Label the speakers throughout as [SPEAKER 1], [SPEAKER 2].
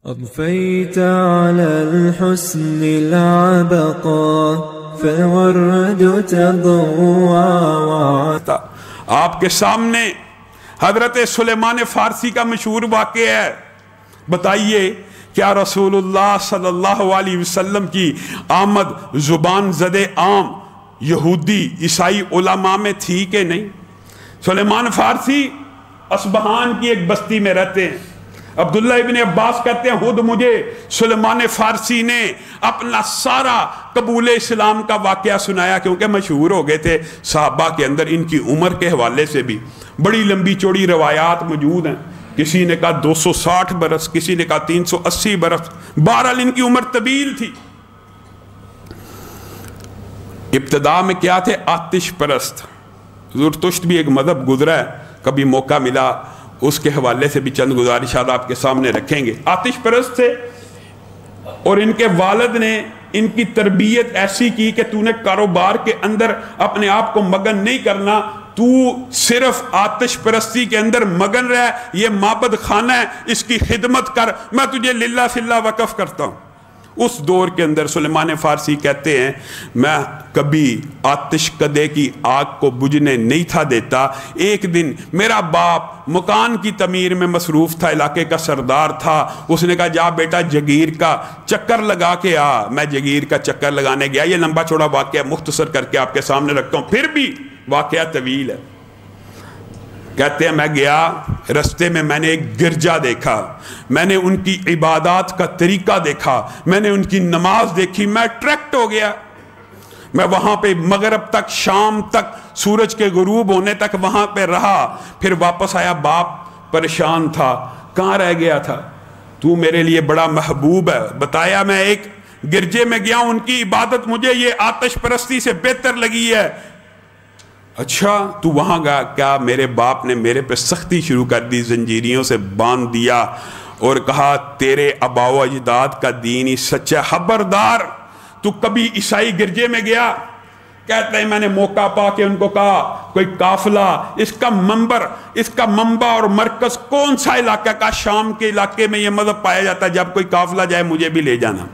[SPEAKER 1] أضفيت على الحسن العبقى فالورد تضوى.
[SPEAKER 2] آپ کے سامنے حضرت سلیمان فارسی کا مشہور واقعہ ہے. بتائیے کیا رسول اللہ صلی اللہ علیہ وسلم کی آمد زبان زد عام یہودی عیسائی علماء میں تھی کہ نہیں؟ سلیمان فارسی اصبہان کی ایک بستی میں رہتے ہیں. عبداللہ ابن عباس کہتے ہیں خود مجھے سلیمان فارسی نے اپنا سارا قبول اسلام کا واقعہ سنایا، کیونکہ مشہور ہو گئے تھے. صحابہ کے اندر ان کی عمر کے حوالے سے بھی بڑی لمبی چوڑی روایات موجود ہیں. کسی نے کہا 260 برس، کسی نے کہا 380 برس، بہرحال ان کی عمر طویل تھی. ابتدا میں کیا تھے؟ آتش پرست. زرتشت بھی ایک مذہب گزرا ہے، کبھی موقع ملا اس کے حوالے سے بھی چند گزارشات آپ کے سامنے رکھیں گے. آتش پرست تھے اور ان کے والد نے ان کی تربیت ایسی کی کہ تو نے کاروبار کے اندر اپنے آپ کو مگن نہیں کرنا، تو صرف آتش پرستی کے اندر مگن رہ، یہ معبد خانہ ہے، اس کی خدمت کر، میں تجھے للہ فی اللہ وقف کرتا ہوں. اس دور کے اندر سلیمان فارسی کہتے ہیں میں کبھی آتش کدے کی آگ کو بجھنے نہیں تھا دیتا. ایک دن میرا باپ مکان کی تعمیر میں مصروف تھا، علاقے کا سردار تھا. اس نے کہا جا بیٹا جگیر کا چکر لگا کے آ. میں جگیر کا چکر لگانے گیا. یہ لمبا چوڑا واقعہ مختصر کر کے آپ کے سامنے رکھتا ہوں، پھر بھی واقعہ طویل ہے. کہتے ہیں میں گیا، رستے میں میں نے ایک گرجا دیکھا، میں نے ان کی عبادات کا طریقہ دیکھا، میں نے ان کی نماز دیکھی، میں اٹریکٹ ہو گیا. میں وہاں پہ مغرب تک، شام تک، سورج کے غروب ہونے تک وہاں پہ رہا. پھر واپس آیا، باپ پریشان تھا، کہاں رہ گیا تھا؟ تو میرے لیے بڑا محبوب ہے. بتایا میں ایک گرجے میں گیا، ان کی عبادت مجھے یہ آتش پرستی سے بہتر لگی ہے. اچھا تو وہاں گیا؟ کیا میرے باپ نے میرے پہ سختی شروع کر دی، زنجیریوں سے باندھ دیا اور کہا تیرے آباء و اجداد کا دین ہی سچا، خبردار تو کبھی عیسائی گرجے میں گیا؟ کہتے ہیں میں نے موقع پا کے ان کو کہا کوئی قافلہ، اس کا منبع اور مرکز کون سا علاقہ کا؟ شام کے علاقے میں یہ مذہب پایا جاتا ہے، جب کوئی قافلہ جائے مجھے بھی لے جانا.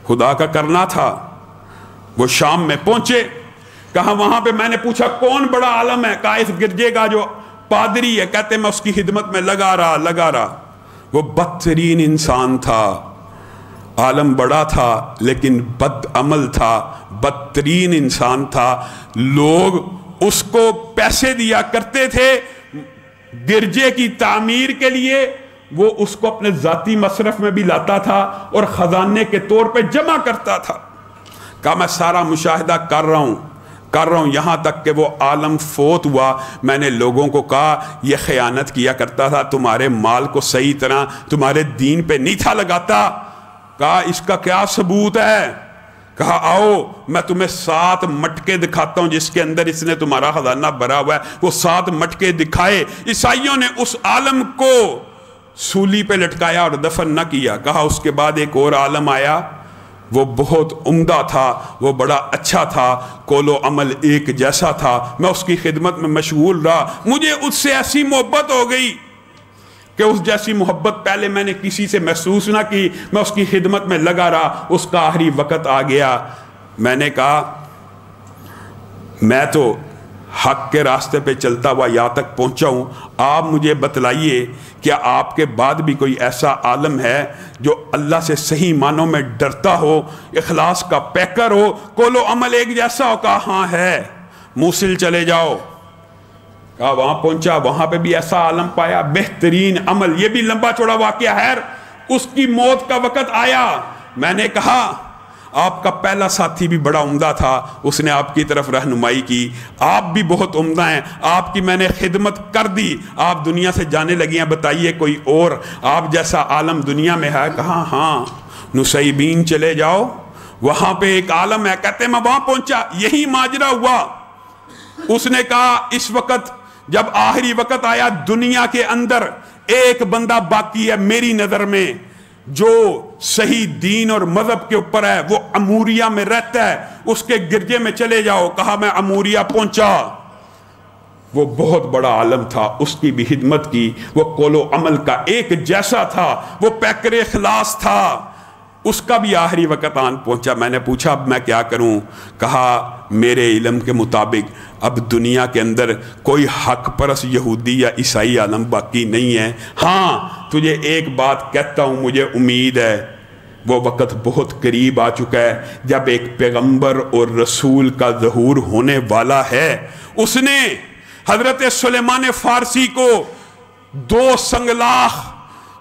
[SPEAKER 2] خدا کا کرنا تھا. وہ شام میں پہنچے، کہا وہاں پہ میں نے پوچھا کون بڑا عالم ہے؟ کہا اس گرجے کا جو پادری ہے. کہتے میں اس کی خدمت میں لگا رہا. وہ بدترین انسان تھا، عالم بڑا تھا لیکن بد عمل تھا، بدترین انسان تھا. لوگ اس کو پیسے دیا کرتے تھے گرجے کی تعمیر کے لیے، وہ اس کو اپنے ذاتی مصرف میں بھی لاتا تھا اور خزانے کے طور پہ جمع کرتا تھا. کہا میں سارا مشاہدہ کر رہا ہوں، یہاں تک کہ وہ عالم فوت ہوا. میں نے لوگوں کو کہا یہ خیانت کیا کرتا تھا، تمہارے مال کو صحیح طرح تمہارے دین پہ نہیں تھا لگاتا. کہا اس کا کیا ثبوت ہے؟ کہا آؤ میں تمہیں 7 مٹکے دکھاتا ہوں جس کے اندر اس نے تمہارا خزانہ بھرا ہوا ہے. وہ 7 مٹکے دکھائے. عیسائیوں نے اس عالم کو سولی پہ لٹکایا اور دفن نہ کیا. کہا اس کے بعد ایک اور عالم آیا، وہ بہت عمدہ تھا، وہ بڑا اچھا تھا، قول و عمل ایک جیسا تھا. میں اس کی خدمت میں مشغول رہا. مجھے اس سے ایسی محبت ہو گئی کہ اس جیسی محبت پہلے میں نے کسی سے محسوس نہ کی. میں اس کی خدمت میں لگا رہا. اس کا آخری وقت آ گیا. میں نے کہا میں تو حق کے راستے پہ چلتا ہوا یہاں تک پہنچا ہوں، آپ مجھے بتلائیے کیا آپ کے بعد بھی کوئی ایسا عالم ہے جو اللہ سے صحیح معنوں میں ڈرتا ہو، اخلاص کا پیکر ہو، قول و عمل ایک جیسا ہو؟ کہا ہاں ہے. موصل چلے جاؤ. کہا وہاں پہنچا، وہاں پہ بھی ایسا عالم پایا، بہترین عمل. یہ بھی لمبا چوڑا واقعہ ہے. اس کی موت کا وقت آیا. میں نے کہا آپ کا پہلا ساتھی بھی بڑا عمدہ تھا، اس نے آپ کی طرف رہنمائی کی، آپ بھی بہت عمدہ ہیں، آپ کی میں نے خدمت کر دی، آپ دنیا سے جانے لگی ہیں. بتائیے کوئی اور آپ جیسا عالم دنیا میں ہے؟ کہا ہاں. نصیبین چلے جاؤ، وہاں پہ ایک عالم ہے. کہتے میں وہاں پہنچا، یہی ماجرا ہوا. اس نے کہا اس وقت جب آخری وقت آیا، دنیا کے اندر ایک بندہ باقی ہے میری نظر میں جو صحیح دین اور مذہب کے اوپر ہے، وہ اموریا میں رہتا ہے، اس کے گرجے میں چلے جاؤ. کہا میں اموریا پہنچا. वो बहुत बड़ा आलम था, उसकी भी खिदमत की। वो कौलो अमल का एक जैसा था, वो पैकर इखलास था। उसका भी आखिरी वक़्त आन पहुंचा। मैंने पूछा अब मैं क्या करूं? कहा मेरे इल्म के मुताबिक अब दुनिया के अंदर कोई हक परस यहूदी या ईसाई आलम बाकी नहीं है। हाँ, तुझे एक बात कहता हूं, मुझे उम्मीद है वो वक़्त बहुत करीब आ चुका है जब एक पैगंबर और रसूल का ज़हूर होने वाला है। उसने हज़रत सुलेमान फ़ारसी को 2 संगलाख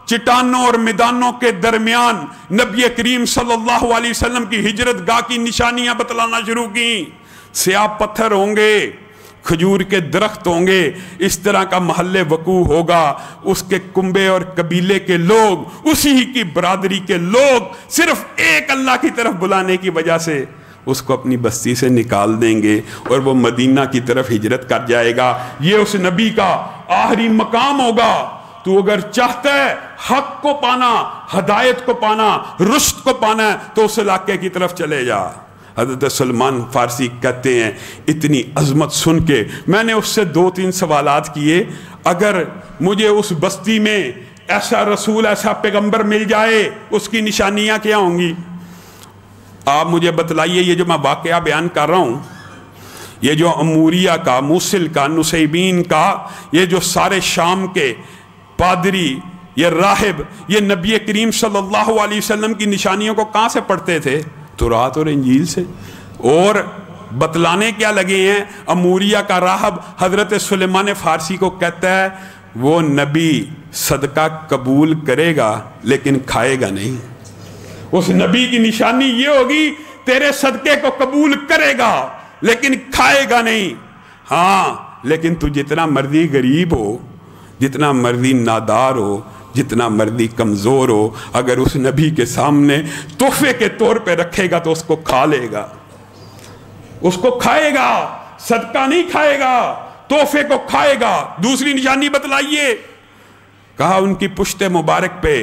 [SPEAKER 2] चट्टानों और मैदानों के दरमियान नबी करीम सल्लल्लाहु अलैहि वसल्लम की हिजरत गाह की निशानियां बतलाना शुरू की। स्याह पत्थर होंगे, खजूर के दरख्त होंगे, इस तरह का महल्ले वकू होगा। उसके कुंबे और कबीले के लोग, उसी की बरादरी के लोग सिर्फ एक अल्लाह की तरफ बुलाने की वजह से उसको अपनी बस्ती से निकाल देंगे और वो मदीना की तरफ हिजरत कर जाएगा। ये उस नबी का आखिरी मकाम होगा। तू अगर चाहता है हक को पाना, हदायत को पाना, रुश्द को पाना है तो उस इलाके की तरफ चले जा। हज़रत सलमान फ़ारसी कहते हैं, इतनी अजमत सुन के मैंने उससे 2-3 सवालात किए, अगर मुझे उस बस्ती में ऐसा रसूल, ऐसा पैगंबर मिल जाए, उसकी निशानियां क्या होंगी? आप मुझे बतलाइए। ये जो मैं वाक़या बयान कर रहा हूँ, ये जो अमूरिया का, मूसिल का, नुसैबीन का, ये जो सारे शाम के पादरी, ये राहिब, ये नबी करीम सल्लल्लाहु अलैहि वसल्लम की निशानियों को कहाँ से पढ़ते थे? तौरात और इंजील से। और बतलाने क्या लगे हैं? अमूरिया का राहब हज़रत सुलेमान फ़ारसी को कहता है वो नबी सदका कबूल करेगा लेकिन खाएगा नहीं। उस नबी की निशानी ये होगी, तेरे सदके को कबूल करेगा लेकिन खाएगा नहीं। हाँ, लेकिन तू जितना मर्जी गरीब हो, जितना मर्जी नादार हो, जितना मर्जी कमज़ोर हो, अगर उस नबी के सामने तोहफे के तौर पे रखेगा तो उसको खा लेगा, उसको खाएगा। सदका नहीं खाएगा, तोहफे को खाएगा। दूसरी निशानी बतलाइए। कहा उनकी पुश्ते मुबारक पे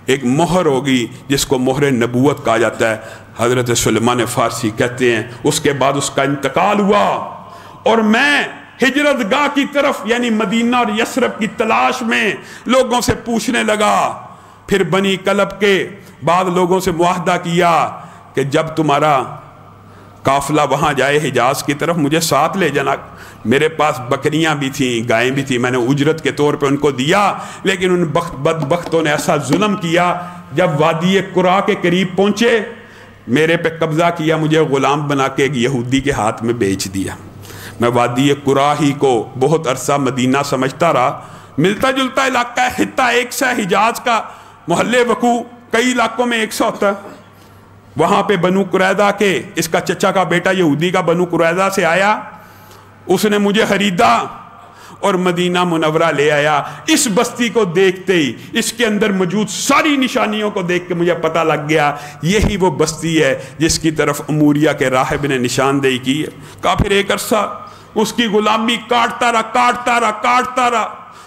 [SPEAKER 2] एक मोहर होगी जिसको मोहर नबूवत कहा जाता है। हज़रत सुलेमान फ़ारसी कहते हैं उसके बाद उसका इंतकाल हुआ और मैं हिजरत गाह की तरफ यानी मदीना और यसरब की तलाश में लोगों से पूछने लगा। फिर बनी कलब के बाद लोगों से मुआहदा किया कि जब तुम्हारा काफिला वहाँ जाए हिजाज की तरफ, मुझे साथ ले जाना। मेरे पास बकरियां भी थीं, गायें भी थी, मैंने उजरत के तौर पे उनको दिया। लेकिन उन बदबख्तों ने ऐसा जुल्म किया, जब वादी कुरा के करीब पहुंचे मेरे पे कब्जा किया, मुझे गुलाम बना के एक यहूदी के हाथ में बेच दिया। मैं वादी कुरा ही को बहुत अरसा मदीना समझता रहा। मिलता जुलता इलाका है, खित्ता एक सा, हिजाज का मोहल्ले वकू कई इलाकों में एक सा होता है। वहां पे बनु कुरैदा के, इसका चचा का बेटा यहूदी का बनु कुरैदा से आया, उसने मुझे खरीदा और मदीना मुनव्वरा ले आया। इस बस्ती को देखते ही, इसके अंदर मौजूद सारी निशानियों को देख के मुझे पता लग गया यही वो बस्ती है जिसकी तरफ अमूरिया के राहिब ने निशानदेही की है। काफिर एक अरसा उसकी गुलामी काटता रहा,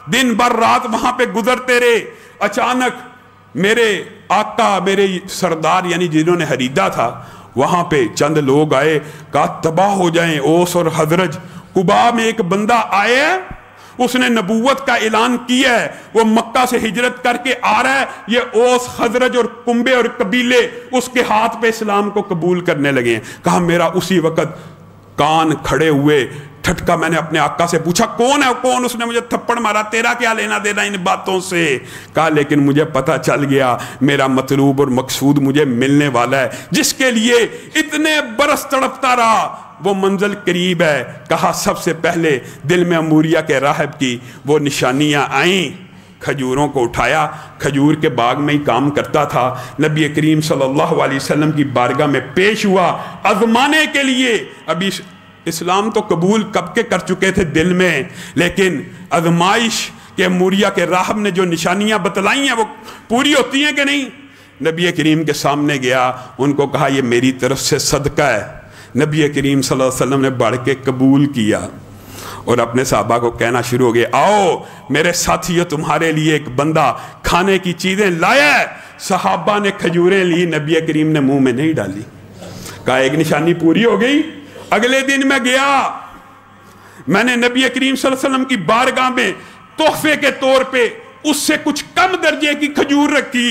[SPEAKER 2] दिन भर रात वहां पे गुजरते रहे। अचानक मेरे आका, मेरे सरदार यानी जिन्होंने खरीदा था, वहां पे चंद लोग आए, कहा तबाह हो जाएं ओस और हजरज। कुबा में एक बंदा आया, उसने नबूवत का ऐलान किया है, वो मक्का से हिजरत करके आ रहा है। ये ओस, हजरज और कुंबे और कबीले उसके हाथ पे इस्लाम को कबूल करने लगे हैं। कहा मेरा उसी वक्त कान खड़े हुए, ठटका। मैंने अपने आका से पूछा कौन है कौन? उसने मुझे थप्पड़ मारा, तेरा क्या लेना देना इन बातों से? कहा लेकिन मुझे पता चल गया मेरा मतलूब और मकसूद मुझे मिलने वाला है, जिसके लिए इतने बरस तड़पता रहा वो मंजिल करीब है। कहा सबसे पहले दिल में अमूरिया के राहिब की वो निशानियां आईं। खजूरों को उठाया, खजूर के बाग में ही काम करता था, नबी करीम सल्लल्लाहु अलैहि वसल्लम की बारगाह में पेश हुआ आजमाने के लिए। अभी इस्लाम तो कबूल कब के कर चुके थे दिल में, लेकिन आजमाइश के अमूरिया के राहिब ने जो निशानियां बतलाई हैं वो पूरी होती हैं कि नहीं? नबी करीम के सामने गया, उनको कहा ये मेरी तरफ से सदका है। नबी करीम सल्लल्लाहु अलैहि वसल्लम ने बढ़ के कबूल किया और अपने साहबा को कहना शुरू हो गए, आओ मेरे साथियों, तुम्हारे लिए एक बंदा खाने की चीजें लाया है। सहाबा ने खजूरें ली, नबी करीम ने मुंह में नहीं डाली। कहा एक निशानी पूरी हो गई। अगले दिन मैं गया, मैंने नबी करीम सल्लल्लाहु अलैहि वसल्लम की बारगाह में तोहफे के तौर पे उससे कुछ कम दर्जे की खजूर रखी,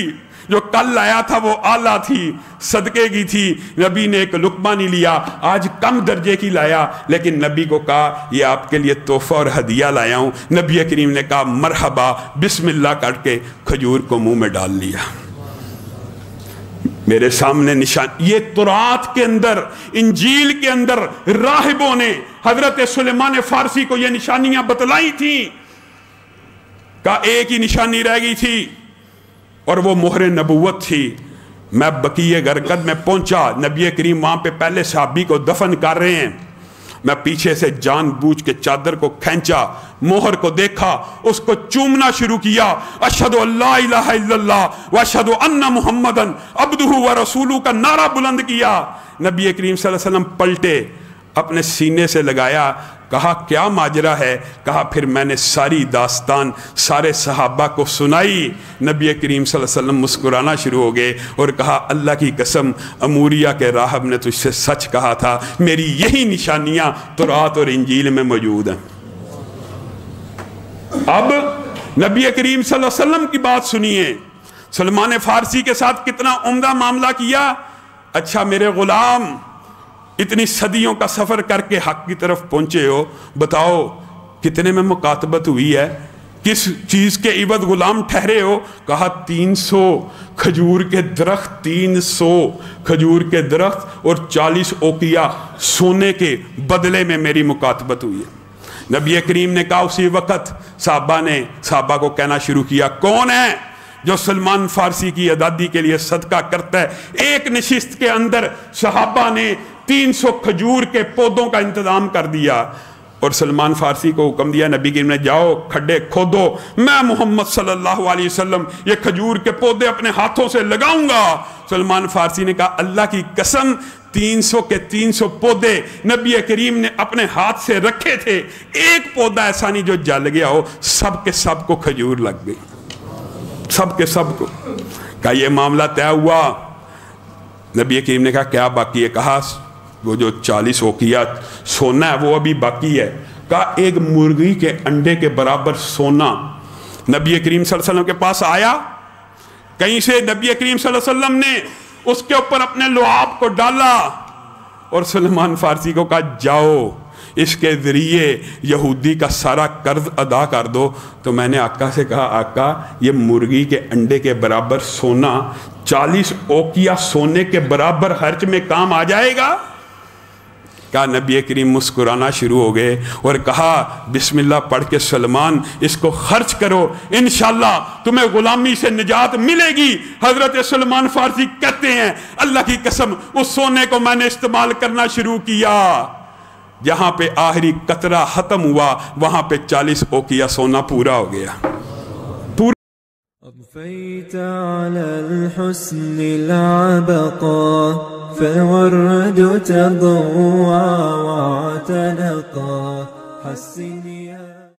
[SPEAKER 2] जो कल लाया था वो आला थी, सदके की थी, नबी ने एक लुकमा नहीं लिया, आज कम दर्जे की लाया, लेकिन नबी को कहा ये आपके लिए तोहफा और हदिया लाया हूं। नबी करीम ने कहा मरहबा, बिस्मिल्लाह करके खजूर को मुंह में डाल लिया। मेरे सामने निशान, ये तुरात के अंदर, इंजील के अंदर राहिबों ने हजरत सुलेमान फारसी को ये निशानियां बतलाई थी, का एक ही निशानी रह गई थी और वो मोहर नबुवत थी। मैं बकीए गरकद में पहुंचा, नबी करीम वहां पे पहले सहाबी को दफन कर रहे हैं, मैं पीछे से जानबूझ के चादर को खींचा, मोहर को देखा, उसको चूमना शुरू किया, अशहदु अल्ला इलाहा इल्लल्लाह व अशहदु अन्ना मुहम्मदन अब्दुहु व रसूलुहु का नारा बुलंद किया। नबी करीम सल्लल्लाहु अलैहि वसल्लम पलटे, अपने सीने से लगाया, कहा क्या माजरा है? कहा फिर मैंने सारी दास्तान सारे सहाबा को सुनाई। नबी करीम सल्लल्लाहु अलैहि वसल्लम मुस्कुराना शुरू हो गए और कहा अल्लाह की कसम, अमूरिया के राहब ने तुझसे सच कहा था, मेरी यही निशानियां तौरात और इंजील में मौजूद हैं। अब नबी करीम सल्लल्लाहु अलैहि वसल्लम की बात सुनिए, सलमान फारसी के साथ कितना उम्दा मामला किया। अच्छा मेरे गुलाम, इतनी सदियों का सफर करके हक की तरफ पहुंचे हो, बताओ कितने में मुकातबत हुई है, किस चीज के इवद गुलाम ठहरे हो? कहा 300 खजूर के दरख्त, 300 खजूर के दरख्त और 40 ओकिया सोने के बदले में मेरी मुकातबत हुई है। नबी करीम ने कहा, उसी वक्त साहबा को कहना शुरू किया, कौन है जो सलमान फारसी की आज़ादी के लिए सदका करता है? एक नशिस्त के अंदर सहाबा ने 300 खजूर के पौधों का इंतजाम कर दिया और सलमान फारसी को हुक्म दिया, नबी करीम ने जाओ खड्डे खोदो, मैं मोहम्मद सल्लल्लाहु अलैहि वसल्लम ये खजूर के पौधे अपने हाथों से लगाऊंगा। सलमान फारसी ने कहा अल्लाह की कसम, 300 के 300 पौधे नबी करीम ने अपने हाथ से रखे थे, एक पौधा ऐसा नहीं जो जल गया हो, सब के सब को खजूर लग गई, सब के सब को। कहा यह मामला तय हुआ। नबी करीम ने कहा क्या बाकी है? कहा वो जो 40 ओकिया सोना है वो अभी बाकी है। कहा एक मुर्गी के अंडे के बराबर सोना। नबी करीम सल्लल्लाहु अलैहि वसल्लम के पास आया, कहीं से नबी करीम सल्लल्लाहु अलैहि वसल्लम ने उसके ऊपर अपने लुआब को डाला और सलमान फारसी को कहा जाओ इसके जरिए यहूदी का सारा कर्ज अदा कर दो। तो मैंने आका से कहा, आका ये मुर्गी के अंडे के बराबर सोना 40 ओकिया सोने के बराबर खर्च में काम आ जाएगा? क्या नबी करीम मुस्कुराना शुरू हो गए और कहा बिस्मिल्लाह पढ़ के सलमान इसको खर्च करो, इंशाअल्लाह तुम्हें गुलामी से निजात मिलेगी। हजरत सलमान फारसी कहते हैं अल्लाह की कसम उस सोने को मैंने इस्तेमाल करना शुरू किया, जहां पे आखिरी कतरा खत्म हुआ वहां पे 40 ओकिया सोना पूरा हो गया।
[SPEAKER 1] أضفيت على الحسن العبقى فالورد تضوى واعتنقا حسن يا